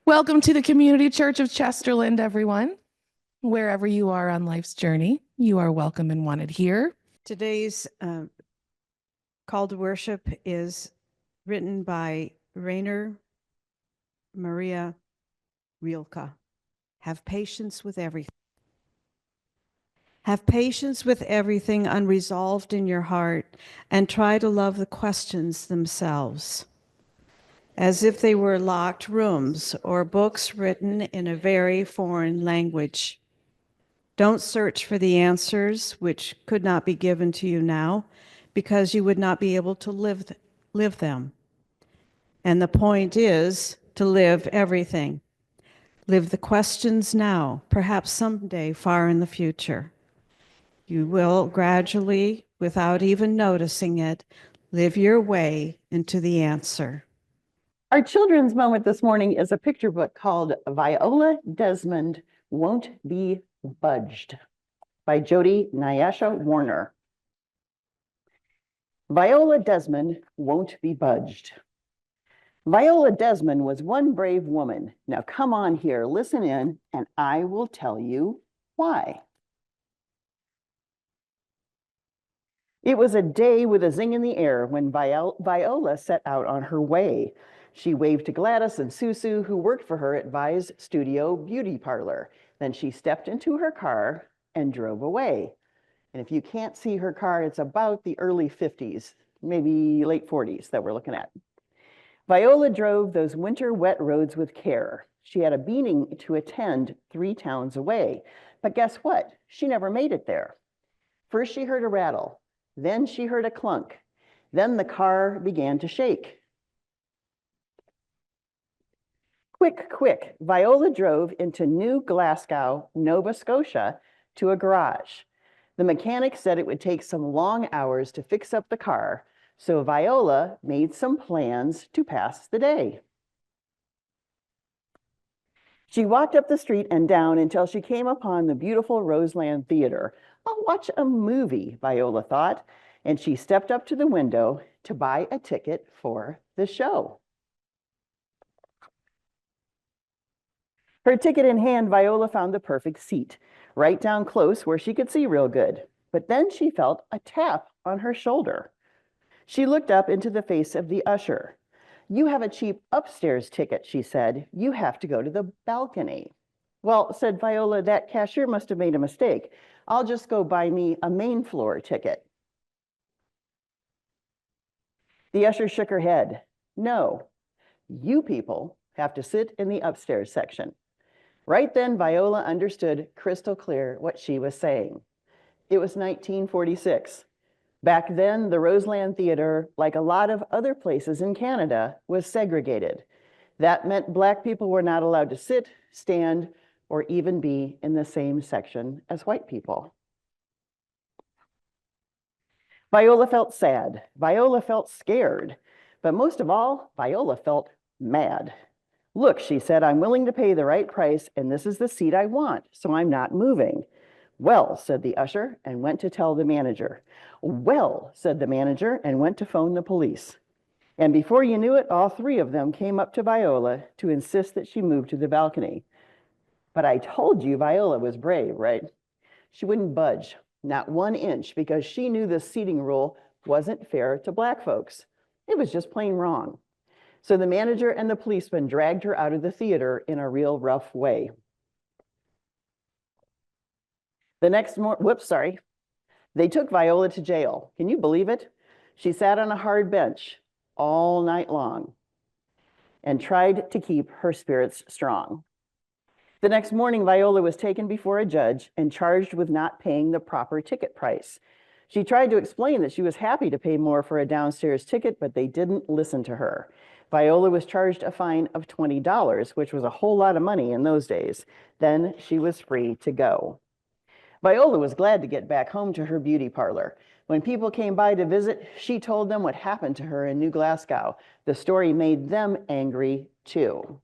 Welcome to the Community Church of Chesterland, everyone. Wherever you are on life's journey, you are welcome and wanted here. Today's call to worship is written by Rainer Maria Rilke. Have patience with everything. Have patience with everything unresolved in your heart, and try to love the questions themselves, as if they were locked rooms or books written in a very foreign language. Don't search for the answers which could not be given to you now, because you would not be able to live them. And the point is to live everything. Live the questions now, perhaps someday far in the future. You will gradually, without even noticing it, live your way into the answer. Our children's moment this morning is a picture book called Viola Desmond Won't Be Budged by Jody Nyasha Warner. Viola Desmond won't be budged. Viola Desmond was one brave woman. Now come on here, listen in, and I will tell you why. It was a day with a zing in the air when Viola set out on her way. She waved to Gladys and Susu, who worked for her at Vi's Studio Beauty Parlor. Then she stepped into her car and drove away. And if you can't see her car, it's about the early 50s, maybe late 40s that we're looking at. Viola drove those winter wet roads with care. She had a meeting to attend 3 towns away. But guess what? She never made it there. First, she heard a rattle. Then she heard a clunk. Then the car began to shake. Quick, quick, Viola drove into New Glasgow, Nova Scotia, to a garage. The mechanic said it would take some long hours to fix up the car, so Viola made some plans to pass the day. She walked up the street and down until she came upon the beautiful Roseland Theater. I'll watch a movie, Viola thought, and she stepped up to the window to buy a ticket for the show. Her ticket in hand, Viola found the perfect seat, right down close where she could see real good. But then she felt a tap on her shoulder. She looked up into the face of the usher. "You have a cheap upstairs ticket," she said. "You have to go to the balcony." "Well," said Viola, "that cashier must have made a mistake. I'll just go buy me a main floor ticket." The usher shook her head. "No, you people have to sit in the upstairs section." Right then, Viola understood crystal clear what she was saying. It was 1946. Back then, the Roseland Theater, like a lot of other places in Canada, was segregated. That meant Black people were not allowed to sit, stand, or even be in the same section as white people. Viola felt sad. Viola felt scared. But most of all, Viola felt mad. "Look," she said, "I'm willing to pay the right price, and this is the seat I want, so I'm not moving." "Well," said the usher, and went to tell the manager. "Well," said the manager, and went to phone the police. And before you knew it, all 3 of them came up to Viola to insist that she move to the balcony. But I told you Viola was brave, right? She wouldn't budge, not 1 inch, because she knew the seating rule wasn't fair to Black folks. It was just plain wrong. So the manager and the policeman dragged her out of the theater in a real rough way. The next morning, they took Viola to jail. Can you believe it? She sat on a hard bench all night long and tried to keep her spirits strong. The next morning, Viola was taken before a judge and charged with not paying the proper ticket price. She tried to explain that she was happy to pay more for a downstairs ticket, but they didn't listen to her. Viola was charged a fine of $20, which was a whole lot of money in those days. Then she was free to go. Viola was glad to get back home to her beauty parlor. When people came by to visit, she told them what happened to her in New Glasgow. The story made them angry too.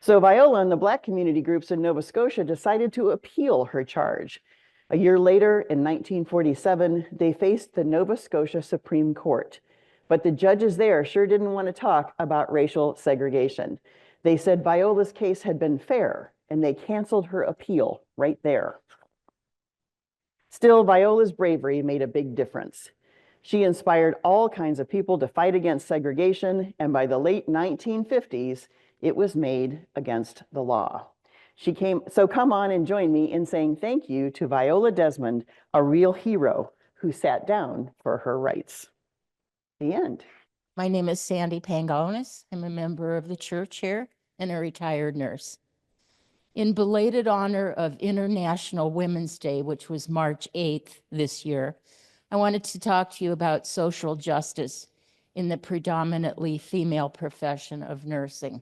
So Viola and the Black community groups in Nova Scotia decided to appeal her charge. A year later, in 1947, they faced the Nova Scotia Supreme Court. But the judges there sure didn't want to talk about racial segregation. They said Viola's case had been fair, and they canceled her appeal right there. Still, Viola's bravery made a big difference. She inspired all kinds of people to fight against segregation, and by the late 1950s, it was made against the law. So come on and join me in saying thank you to Viola Desmond, a real hero who sat down for her rights. The end. My name is Sandy Pangonis. I'm a member of the church here and a retired nurse. In belated honor of International Women's Day, which was March 8th this year, I wanted to talk to you about social justice in the predominantly female profession of nursing.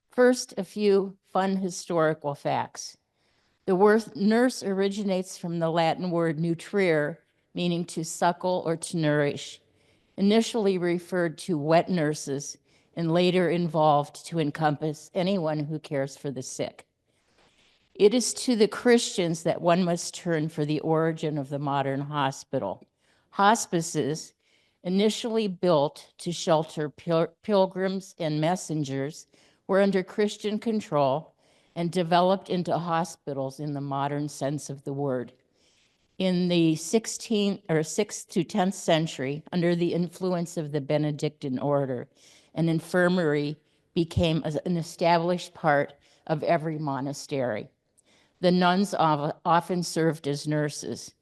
First, a few fun historical facts. The word nurse originates from the Latin word nutrire, meaning to suckle or to nourish, initially referred to wet nurses and later evolved to encompass anyone who cares for the sick. It is to the Christians that one must turn for the origin of the modern hospital. Hospices, initially built to shelter pilgrims and messengers, were under Christian control and developed into hospitals in the modern sense of the word. In the 6th to 10th century, under the influence of the Benedictine order, an infirmary became an established part of every monastery. The nuns often served as nurses.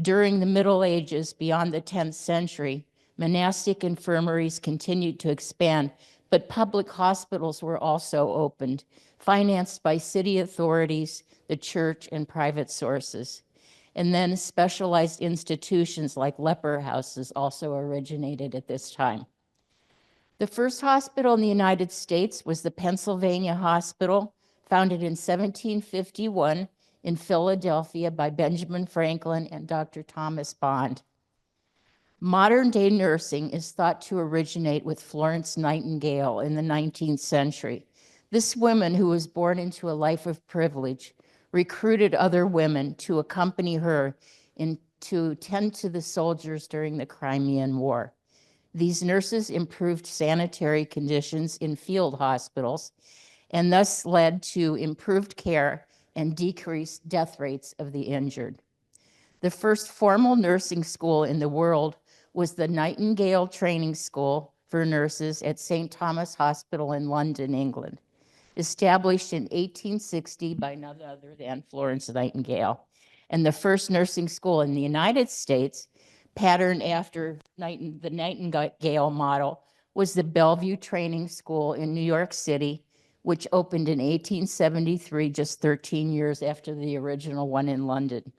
During the Middle Ages, beyond the 10th century, monastic infirmaries continued to expand, but public hospitals were also opened, financed by city authorities, the church, and private sources. And then specialized institutions like leper houses also originated at this time. The first hospital in the United States was the Pennsylvania Hospital, founded in 1751 in Philadelphia by Benjamin Franklin and Dr. Thomas Bond. Modern day nursing is thought to originate with Florence Nightingale in the 19th century. This woman, who was born into a life of privilege, recruited other women to accompany her to tend to the soldiers during the Crimean War. These nurses improved sanitary conditions in field hospitals and thus led to improved care and decreased death rates of the injured. The first formal nursing school in the world was the Nightingale Training School for Nurses at St. Thomas Hospital in London, England, established in 1860 by none other than Florence Nightingale. And the first nursing school in the United States, patterned after the Nightingale model, was the Bellevue Training School in New York City, which opened in 1873, just 13 years after the original one in London.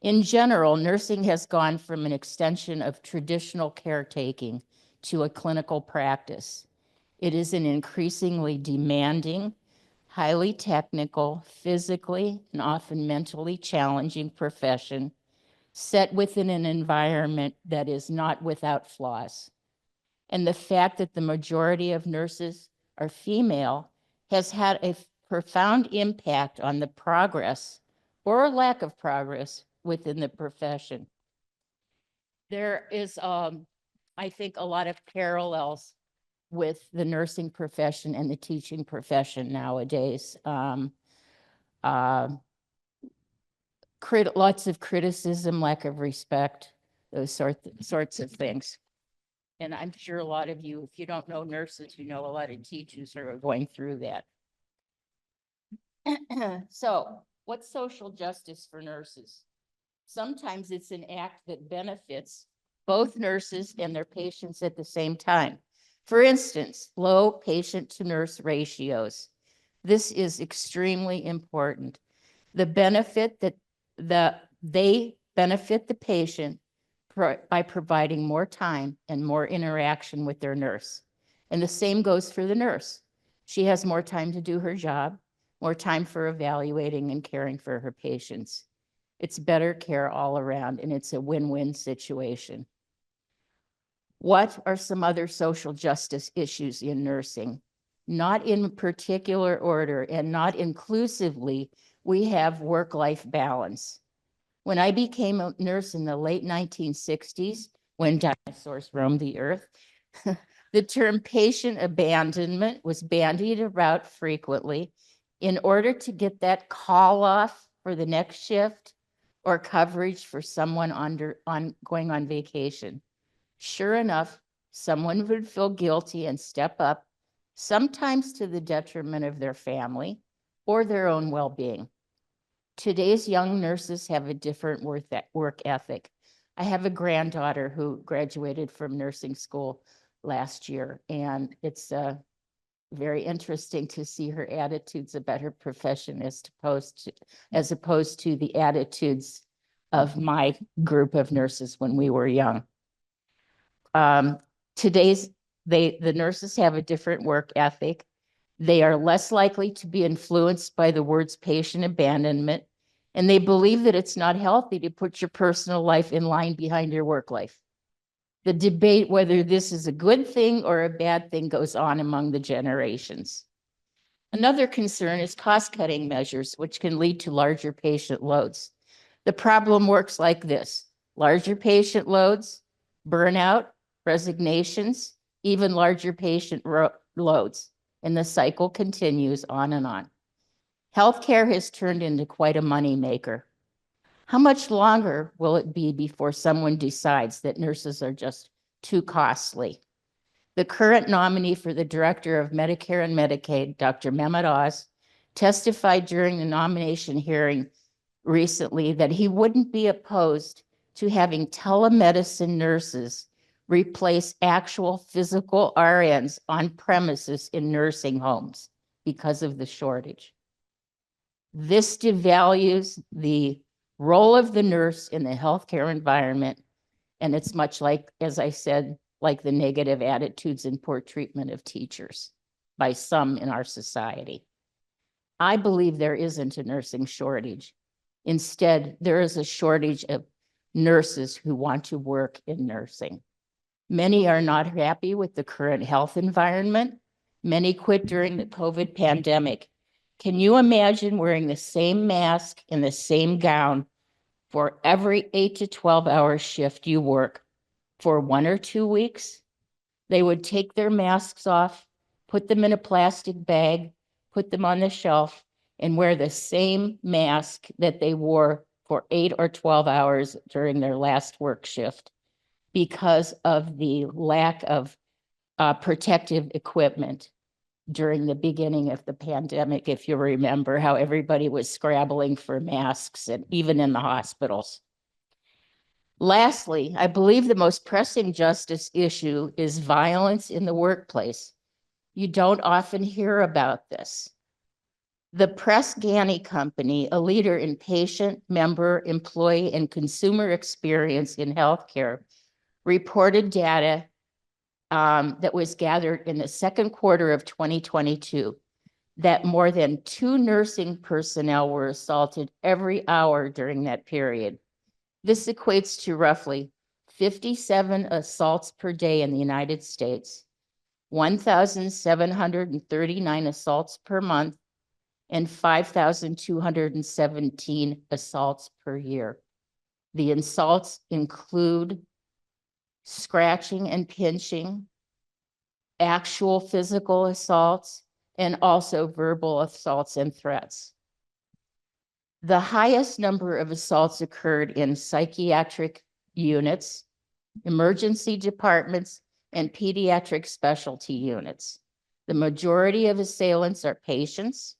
In general, nursing has gone from an extension of traditional caretaking to a clinical practice. It is an increasingly demanding, highly technical, physically, and often mentally challenging profession set within an environment that is not without flaws. And the fact that the majority of nurses are female has had a profound impact on the progress or lack of progress within the profession. There is, I think, a lot of parallels with the nursing profession and the teaching profession nowadays. Lots of criticism, lack of respect, those sorts of things. And I'm sure a lot of you, if you don't know nurses, you know a lot of teachers are going through that. So, what's social justice for nurses? Sometimes it's an act that benefits both nurses and their patients at the same time. For instance, low patient-to-nurse ratios. This is extremely important. The benefit that they benefit the patient by providing more time and more interaction with their nurse. And the same goes for the nurse. She has more time to do her job, more time for evaluating and caring for her patients. It's better care all around, and it's a win-win situation. What are some other social justice issues in nursing? Not in particular order and not inclusively, we have work-life balance. When I became a nurse in the late 1960s, when dinosaurs roamed the earth. The term patient abandonment was bandied about frequently in order to get that call off for the next shift or coverage for someone going on vacation. Sure enough, someone would feel guilty and step up, sometimes to the detriment of their family or their own well-being. Today's young nurses have a different work ethic. I have a granddaughter who graduated from nursing school last year, and it's very interesting to see her attitudes about her profession as opposed to the attitudes of my group of nurses when we were young. The nurses have a different work ethic. They are less likely to be influenced by the words patient abandonment, and they believe that it's not healthy to put your personal life in line behind your work life. The debate whether this is a good thing or a bad thing goes on among the generations. Another concern is cost-cutting measures, which can lead to larger patient loads. The problem works like this: larger patient loads, burnout, resignations, even larger patient loads, and the cycle continues on and on. Healthcare has turned into quite a moneymaker. How much longer will it be before someone decides that nurses are just too costly? The current nominee for the Director of Medicare and Medicaid, Dr. Mehmet Oz, testified during the nomination hearing recently that he wouldn't be opposed to having telemedicine nurses replace actual physical RNs on premises in nursing homes because of the shortage. This devalues the role of the nurse in the healthcare environment, and it's much like, as I said, like the negative attitudes and poor treatment of teachers by some in our society. I believe there isn't a nursing shortage. Instead, there is a shortage of nurses who want to work in nursing. Many are not happy with the current health environment. Many quit during the COVID pandemic. Can you imagine wearing the same mask and the same gown for every 8 to 12-hour shift you work for 1 or 2 weeks? They would take their masks off, put them in a plastic bag, put them on the shelf, and wear the same mask that they wore for 8 or 12 hours during their last work shift because of the lack of protective equipment during the beginning of the pandemic. If you remember how everybody was scrabbling for masks, and even in the hospitals. Lastly, I believe the most pressing justice issue is violence in the workplace. You don't often hear about this. The Press Ganey Company, a leader in patient, member, employee, and consumer experience in healthcare, reported data that was gathered in the second quarter of 2022 that more than 2 nursing personnel were assaulted every hour during that period. This equates to roughly 57 assaults per day in the United States, 1,739 assaults per month, and 5,217 assaults per year. The assaults include scratching and pinching, actual physical assaults, and also verbal assaults and threats. The highest number of assaults occurred in psychiatric units, emergency departments, and pediatric specialty units. The majority of assailants are patients.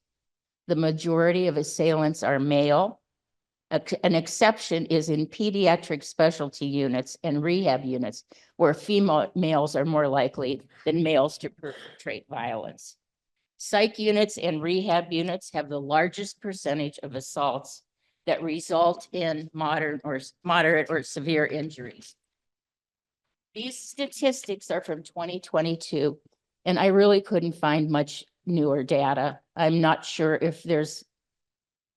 The majority of assailants are male. An exception is in pediatric specialty units and rehab units, where males are more likely than males to perpetrate violence. Psych units and rehab units have the largest percentage of assaults that result in moderate or severe injuries. These statistics are from 2022, and I really couldn't find much newer data. I'm not sure if there's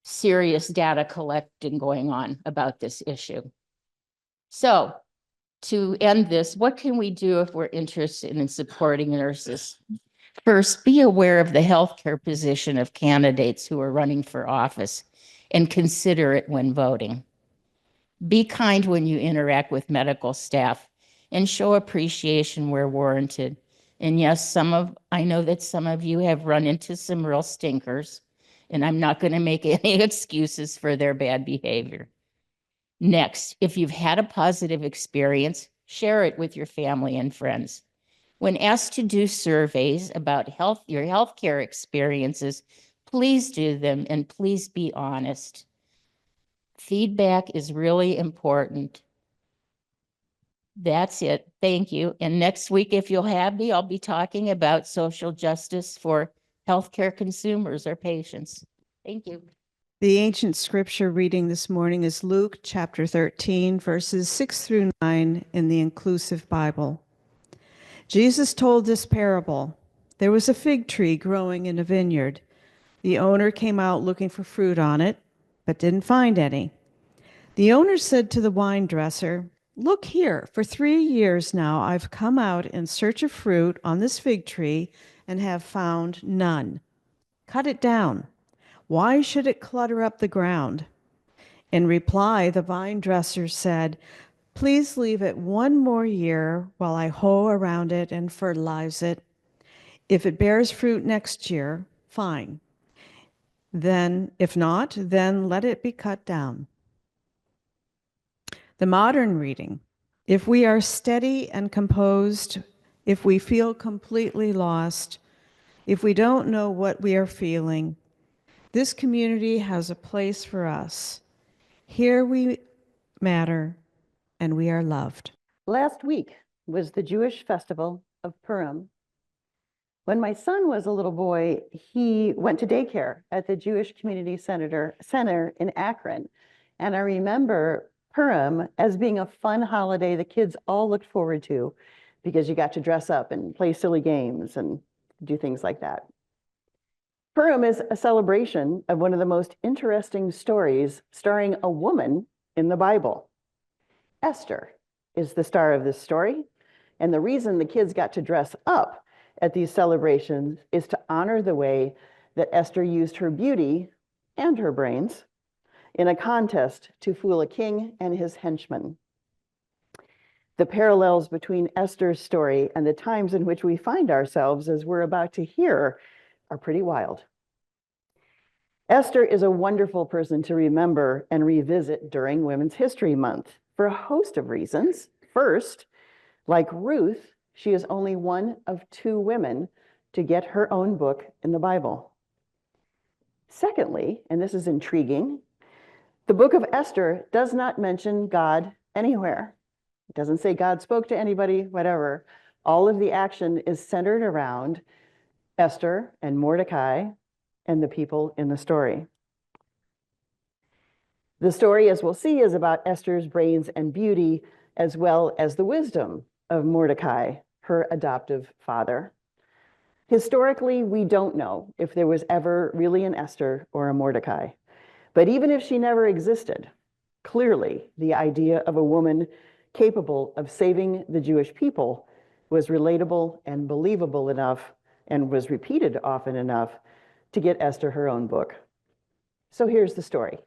serious data collecting going on about this issue. So to end this, what can we do if we're interested in supporting nurses? First, be aware of the healthcare position of candidates who are running for office and consider it when voting. Be kind when you interact with medical staff and show appreciation where warranted. And yes, I know that some of you have run into some real stinkers, and I'm not going to make any excuses for their bad behavior. Next, if you've had a positive experience, share it with your family and friends. When asked to do surveys about your healthcare experiences, please do them and please be honest. Feedback is really important. That's it. Thank you. And next week, if you'll have me, I'll be talking about social justice for healthcare consumers or patients. Thank you. The ancient scripture reading this morning is Luke chapter 13, verses 6 through 9 in the Inclusive Bible. Jesus told this parable. There was a fig tree growing in a vineyard. The owner came out looking for fruit on it, but didn't find any. The owner said to the wine dresser, "Look here, for 3 years now I've come out in search of fruit on this fig tree and have found none. Cut it down. Why should it clutter up the ground?" In reply, the vine dresser said, "Please leave it 1 more year while I hoe around it and fertilize it. If it bears fruit next year, fine. Then, if not, then let it be cut down." The modern reading: if we are steady and composed, if we feel completely lost, if we don't know what we are feeling, this community has a place for us. Here we matter and we are loved. Last week was the Jewish festival of Purim. When my son was a little boy, he went to daycare at the Jewish Community Center in Akron. And I remember Purim as being a fun holiday the kids all looked forward to because you got to dress up and play silly games and do things like that. Purim is a celebration of one of the most interesting stories starring a woman in the Bible. Esther is the star of this story. And the reason the kids got to dress up at these celebrations is to honor the way that Esther used her beauty and her brains in a contest to fool a king and his henchmen. The parallels between Esther's story and the times in which we find ourselves, as we're about to hear, are pretty wild. Esther is a wonderful person to remember and revisit during Women's History Month for a host of reasons. First, like Ruth, she is only one of 2 women to get her own book in the Bible. Secondly, and this is intriguing, the book of Esther does not mention God anywhere. It doesn't say God spoke to anybody, whatever. All of the action is centered around Esther and Mordecai and the people in the story. The story, as we'll see, is about Esther's brains and beauty, as well as the wisdom of Mordecai, her adoptive father. Historically, we don't know if there was ever really an Esther or a Mordecai. But even if she never existed, clearly the idea of a woman capable of saving the Jewish people was relatable and believable enough and was repeated often enough to get Esther her own book. So here's the story.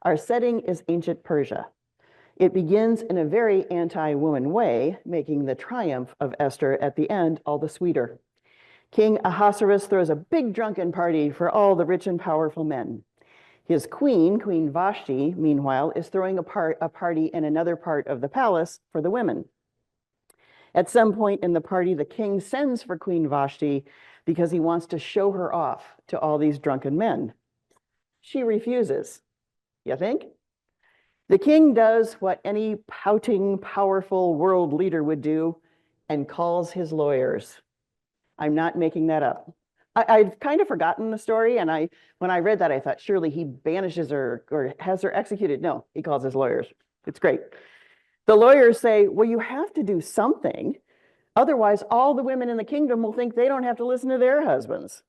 Our setting is ancient Persia. It begins in a very anti-woman way, making the triumph of Esther at the end all the sweeter. King Ahasuerus throws a big drunken party for all the rich and powerful men. His queen, Queen Vashti, meanwhile, is throwing a party in another part of the palace for the women. At some point in the party, the king sends for Queen Vashti because he wants to show her off to all these drunken men. She refuses. You think? The king does what any pouting, powerful world leader would do and calls his lawyers. I'm not making that up. I'd kind of forgotten the story, and when I read that, I thought, surely he banishes her or has her executed. No, he calls his lawyers. It's great. The lawyers say, well, you have to do something. Otherwise, all the women in the kingdom will think they don't have to listen to their husbands.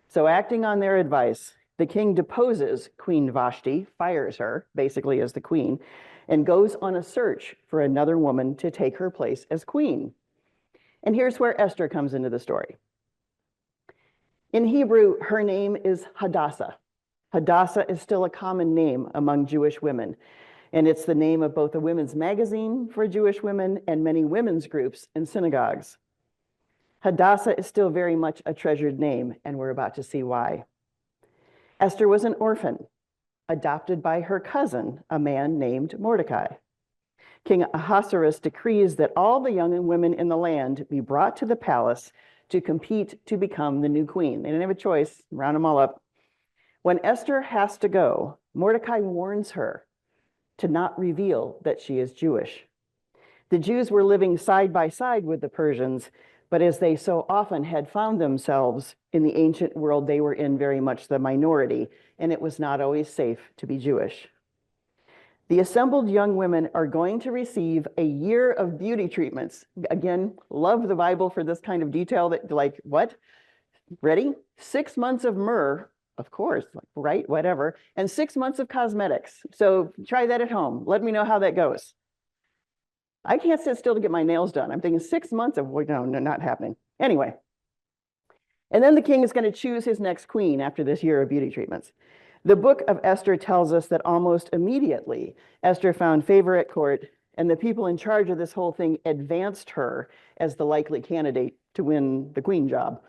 So acting on their advice, the king deposes Queen Vashti, fires her, basically as the queen, and goes on a search for another woman to take her place as queen. And here's where Esther comes into the story. In Hebrew, her name is Hadassah. Hadassah is still a common name among Jewish women. And it's the name of both a women's magazine for Jewish women and many women's groups in synagogues. Hadassah is still very much a treasured name, and we're about to see why. Esther was an orphan, adopted by her cousin, a man named Mordecai. King Ahasuerus decrees that all the young women in the land be brought to the palace to compete to become the new queen. They didn't have a choice, round them all up. When Esther has to go, Mordecai warns her to not reveal that she is Jewish. The Jews were living side by side with the Persians, but as they so often had found themselves in the ancient world, they were in very much the minority, and it was not always safe to be Jewish. The assembled young women are going to receive a year of beauty treatments. Again, love the Bible for this kind of detail that, like, what? Ready? 6 months of myrrh, of course, right? Whatever. And 6 months of cosmetics. So try that at home. Let me know how that goes. I can't sit still to get my nails done. I'm thinking 6 months of, no, not happening. Anyway. And then the king is going to choose his next queen after this year of beauty treatments. The book of Esther tells us that almost immediately, Esther found favor at court, and the people in charge of this whole thing advanced her as the likely candidate to win the queen job.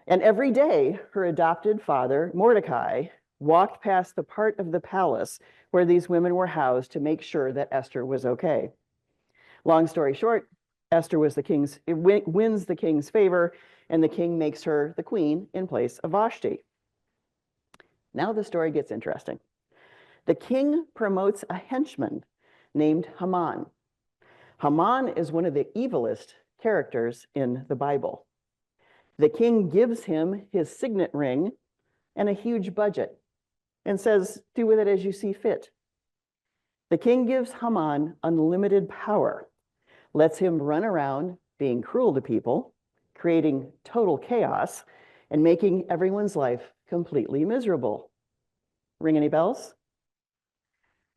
And every day, her adopted father, Mordecai, walked past the part of the palace where these women were housed to make sure that Esther was okay. Long story short, Esther wins the king's favor, and the king makes her the queen in place of Vashti. Now the story gets interesting. The king promotes a henchman named Haman. Haman is one of the evilest characters in the Bible. The king gives him his signet ring and a huge budget and says, do with it as you see fit. The king gives Haman unlimited power, lets him run around being cruel to people, creating total chaos, and making everyone's life completely miserable. Ring any bells?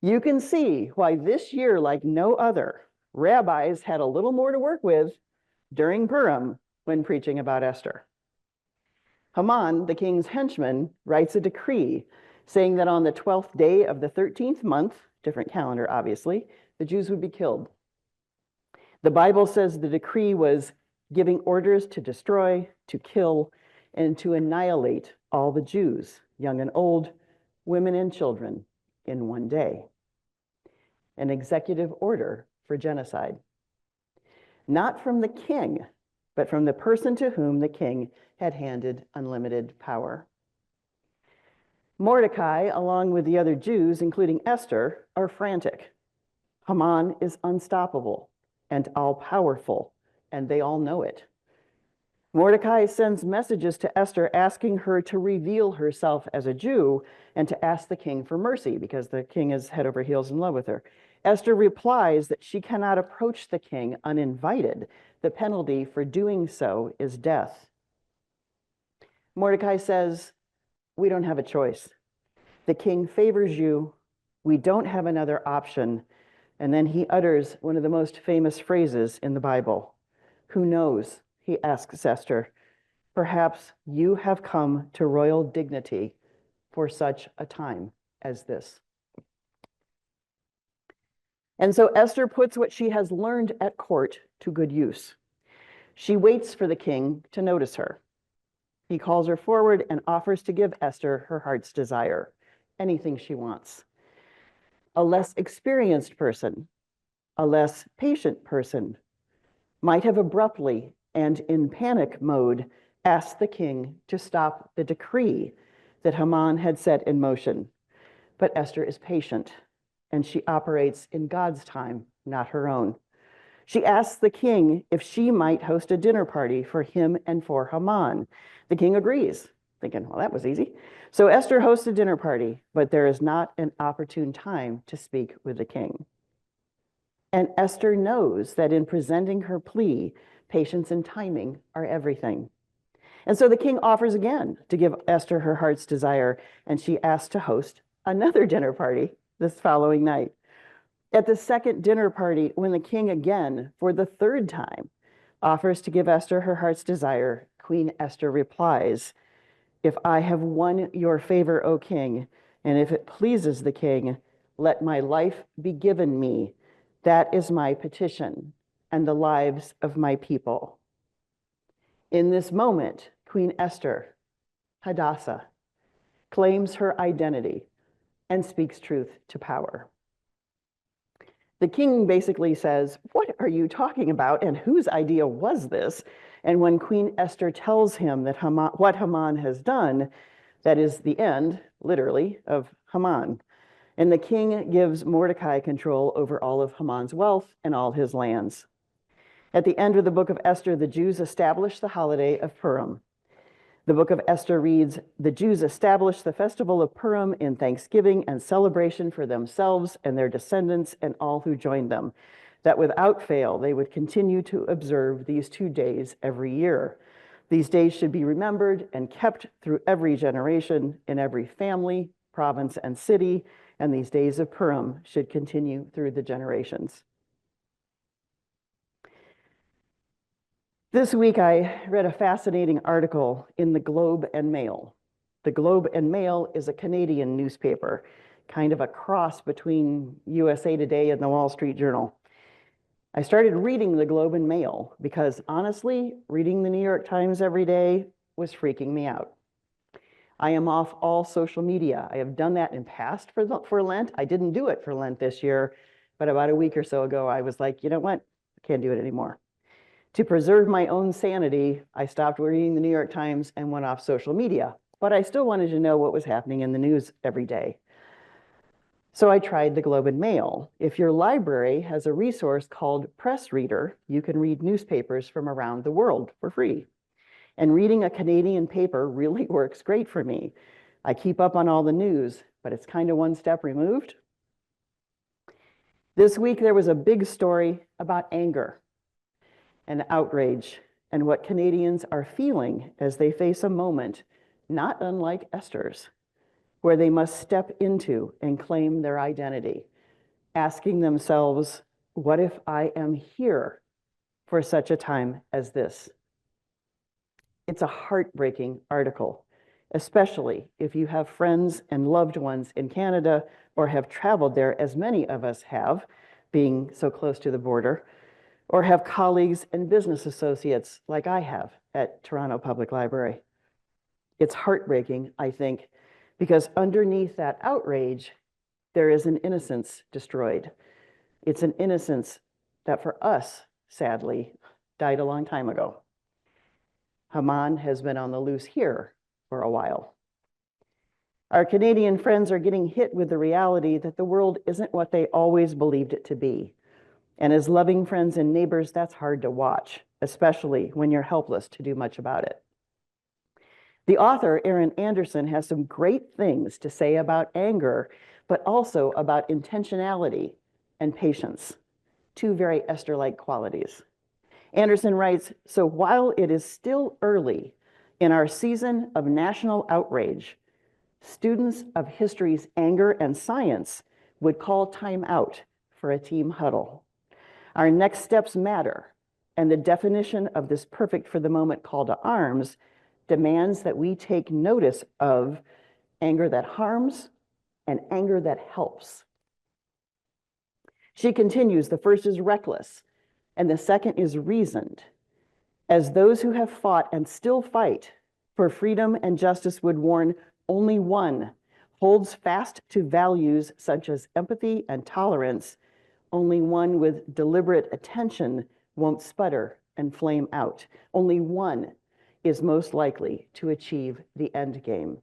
You can see why this year, like no other, rabbis had a little more to work with during Purim when preaching about Esther. Haman, the king's henchman, writes a decree saying that on the 12th day of the 13th month, different calendar obviously, the Jews would be killed. The Bible says the decree was giving orders to destroy, to kill, and to annihilate all the Jews, young and old, women and children, in one day. An executive order for genocide. Not from the king, but from the person to whom the king had handed unlimited power. Mordecai, along with the other Jews, including Esther, are frantic. Haman is unstoppable and all-powerful, and they all know it. Mordecai sends messages to Esther asking her to reveal herself as a Jew and to ask the king for mercy because the king is head over heels in love with her. Esther replies that she cannot approach the king uninvited. The penalty for doing so is death. Mordecai says, we don't have a choice. The king favors you. We don't have another option. And then he utters one of the most famous phrases in the Bible. Who knows? He asks Esther, perhaps you have come to royal dignity for such a time as this. And so Esther puts what she has learned at court to good use. She waits for the king to notice her. He calls her forward and offers to give Esther her heart's desire, anything she wants. A less experienced person, a less patient person, might have abruptly and in panic mode asked the king to stop the decree that Haman had set in motion. But Esther is patient, and she operates in God's time, not her own. She asks the king if she might host a dinner party for him and for Haman. The king agrees, thinking, well, that was easy. So Esther hosts a dinner party, but there is not an opportune time to speak with the king. And Esther knows that in presenting her plea, patience and timing are everything. And so the king offers again to give Esther her heart's desire, and she asks to host another dinner party this following night. At the second dinner party, when the king again, for the third time, offers to give Esther her heart's desire, Queen Esther replies, if I have won your favor, O king, and if it pleases the king, Let my life be given me. That is my petition, and the lives of my people. In this moment, Queen Esther, Hadassah, claims her identity and speaks truth to power. The king basically says, "What are you talking about, and whose idea was this?" And when Queen Esther tells him that what Haman has done, that is the end, literally, of Haman. And the king gives Mordecai control over all of Haman's wealth and all his lands. At the end of the book of Esther, the Jews establish the holiday of Purim. The book of Esther reads, "The Jews established the festival of Purim in thanksgiving and celebration for themselves and their descendants and all who joined them, that without fail they would continue to observe these 2 days every year. These days should be remembered and kept through every generation, in every family, province, and city, and these days of Purim should continue through the generations." This week, I read a fascinating article in the Globe and Mail. The Globe and Mail is a Canadian newspaper, kind of a cross between USA Today and the Wall Street Journal. I started reading the Globe and Mail because honestly, reading the New York Times every day was freaking me out. I am off all social media. I have done that in past for Lent. I didn't do it for Lent this year, but about a week or so ago, I was like, you know what? I can't do it anymore. To preserve my own sanity, I stopped reading the New York Times and went off social media, but I still wanted to know what was happening in the news every day. So I tried the Globe and Mail. If your library has a resource called Press Reader, you can read newspapers from around the world for free. And reading a Canadian paper really works great for me. I keep up on all the news, but it's kind of one step removed. This week, there was a big story about anger and outrage and what Canadians are feeling as they face a moment not unlike Esther's, where they must step into and claim their identity, asking themselves, what if I am here for such a time as this? It's a heartbreaking article, especially if you have friends and loved ones in Canada or have traveled there, as many of us have, being so close to the border, or have colleagues and business associates like I have at Toronto Public Library. It's heartbreaking, I think, because underneath that outrage, there is an innocence destroyed. It's an innocence that for us, sadly, died a long time ago. Haman has been on the loose here for a while. Our Canadian friends are getting hit with the reality that the world isn't what they always believed it to be. And as loving friends and neighbors, that's hard to watch, especially when you're helpless to do much about it. The author, Erin Anderson, has some great things to say about anger, but also about intentionality and patience, two very Esther-like qualities. Anderson writes, "So while it is still early in our season of national outrage, students of history's anger and science would call time out for a team huddle. Our next steps matter, and the definition of this perfect for the moment call to arms demands that we take notice of anger that harms and anger that helps." She continues, "The first is reckless, and the second is reasoned. As those who have fought and still fight for freedom and justice would warn, only one holds fast to values such as empathy and tolerance. Only one with deliberate attention won't sputter and flame out. Only one is most likely to achieve the end game."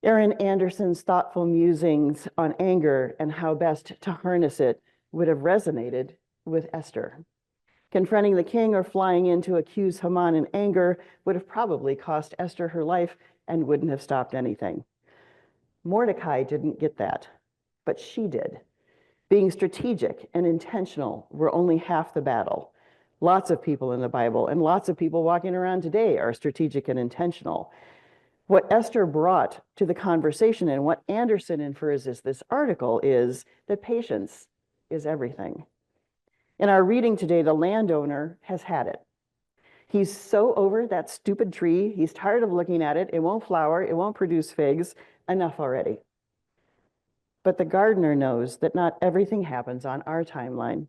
Erin Anderson's thoughtful musings on anger and how best to harness it would have resonated with Esther. Confronting the king or flying in to accuse Haman in anger would have probably cost Esther her life and wouldn't have stopped anything. Mordecai didn't get that, but she did. Being strategic and intentional were only half the battle. Lots of people in the Bible and lots of people walking around today are strategic and intentional. What Esther brought to the conversation and what Anderson infers is this article is that patience is everything. In our reading today, the landowner has had it. He's so over that stupid tree. He's tired of looking at it. It won't flower. It won't produce figs. Enough already. But the gardener knows that not everything happens on our timeline.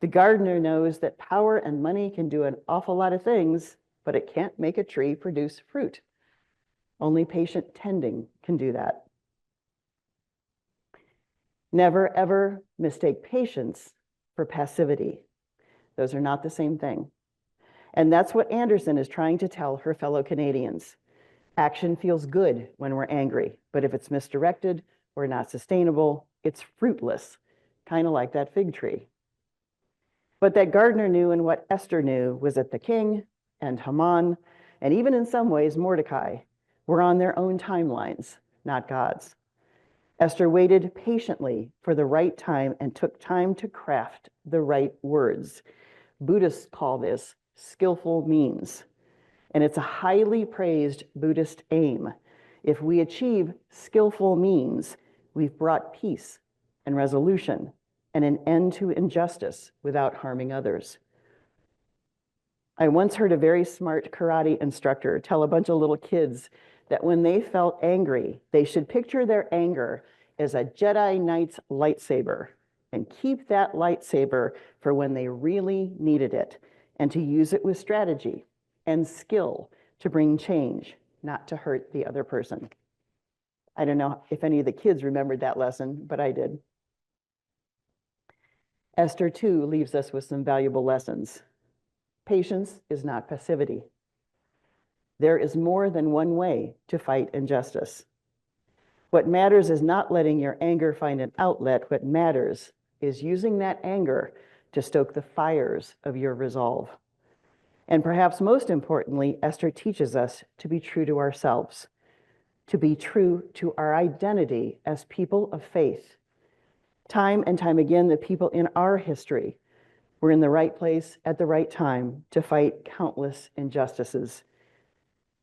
The gardener knows that power and money can do an awful lot of things, but it can't make a tree produce fruit. Only patient tending can do that. Never, ever mistake patience for passivity. Those are not the same thing. And that's what Anderson is trying to tell her fellow Canadians. Action feels good when we're angry, but if it's misdirected or not sustainable, it's fruitless, kind of like that fig tree. But that gardener knew, and what Esther knew, was that the king and Haman, and even in some ways Mordecai, were on their own timelines, not God's. Esther waited patiently for the right time and took time to craft the right words. Buddhists call this skillful means, and it's a highly praised Buddhist aim. If we achieve skillful means, we've brought peace and resolution and an end to injustice without harming others. I once heard a very smart karate instructor tell a bunch of little kids that when they felt angry, they should picture their anger as a Jedi Knight's lightsaber and keep that lightsaber for when they really needed it, and to use it with strategy and skill to bring change, not to hurt the other person. I don't know if any of the kids remembered that lesson, but I did. Esther, too, leaves us with some valuable lessons. Patience is not passivity. There is more than one way to fight injustice. What matters is not letting your anger find an outlet. What matters is using that anger to stoke the fires of your resolve. And perhaps most importantly, Esther teaches us to be true to ourselves, to be true to our identity as people of faith. Time and time again, the people in our history were in the right place at the right time to fight countless injustices.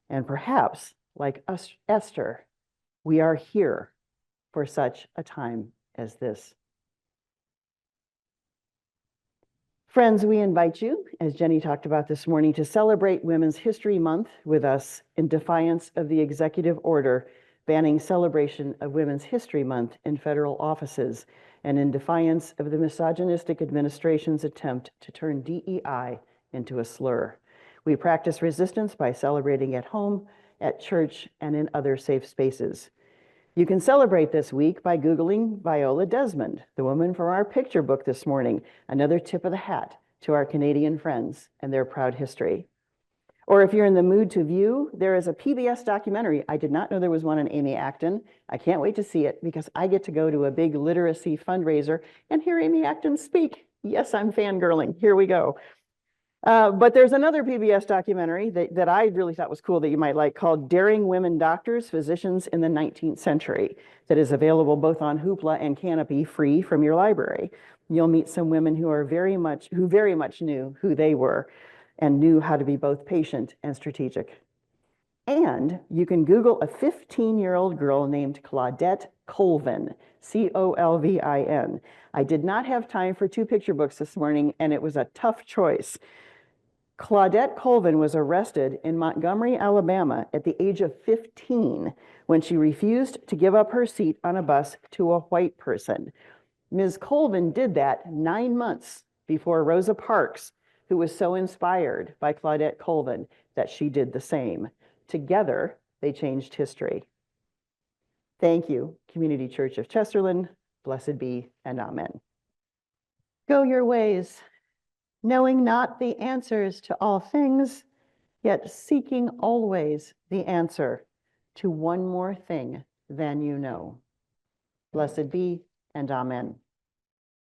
And perhaps, like us, Esther, we are here for such a time as this. Friends, we invite you, as Jenny talked about this morning, to celebrate Women's History Month with us in defiance of the executive order banning celebration of Women's History Month in federal offices, and in defiance of the misogynistic administration's attempt to turn DEI into a slur. We practice resistance by celebrating at home, at church, and in other safe spaces. You can celebrate this week by Googling Viola Desmond, the woman from our picture book this morning, another tip of the hat to our Canadian friends and their proud history. Or if you're in the mood to view, there is a PBS documentary. I did not know there was one on Amy Acton. I can't wait to see it because I get to go to a big literacy fundraiser and hear Amy Acton speak. Yes, I'm fangirling. Here we go. But there's another PBS documentary that I really thought was cool that you might like, called Daring Women Doctors, Physicians in the 19th Century, that is available both on Hoopla and Canopy, free from your library. You'll meet some women who very much knew who they were and knew how to be both patient and strategic. And you can Google a 15-year-old girl named Claudette Colvin, C-O-L-V-I-N. I did not have time for 2 picture books this morning, and it was a tough choice. Claudette Colvin was arrested in Montgomery, Alabama at the age of 15 when she refused to give up her seat on a bus to a white person. Ms. Colvin did that 9 months before Rosa Parks, who was so inspired by Claudette Colvin that she did the same. Together, they changed history. Thank you, Community Church of Chesterland. Blessed be and amen. Go your ways, knowing not the answers to all things, yet seeking always the answer to one more thing than you know. Blessed be and amen.